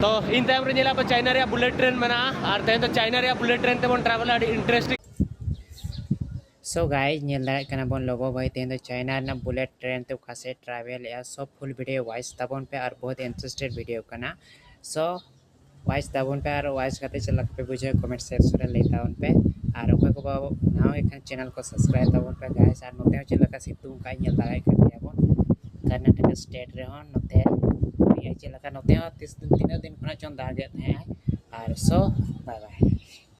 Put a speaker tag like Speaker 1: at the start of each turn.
Speaker 1: तो in time रे नेला चाइना रे बुलेट ट्रेन मना और तेन तो चाइना रे बुलेट ट्रेन ते बन ट्रैवल आडी इंटरेस्टिंग।
Speaker 2: सो गाइस नेल दाड़े कना बन लोगो भाई तेन तो चाइना ना बुलेट ट्रेन ते खासे ट्रैवल या सब फुल वीडियो वाइस तबन पे और बहुत इंटरेस्टेड वीडियो कना। सो वाइस तबन पे और वाइस खाते चलक पे बुझे कमेंट सेक्शन रे लेता उन पे और ओके को नाउ एखन चैनल को सब्सक्राइब तबन पे गाइस और नोते चलका सितुंग का नेल दाड़े कर दिया बन कर्नाटक स्टेट रे हन नोते ये चलका नोते 30 दिन 3 दिन खना चन दागे थे और सो बाय बाय।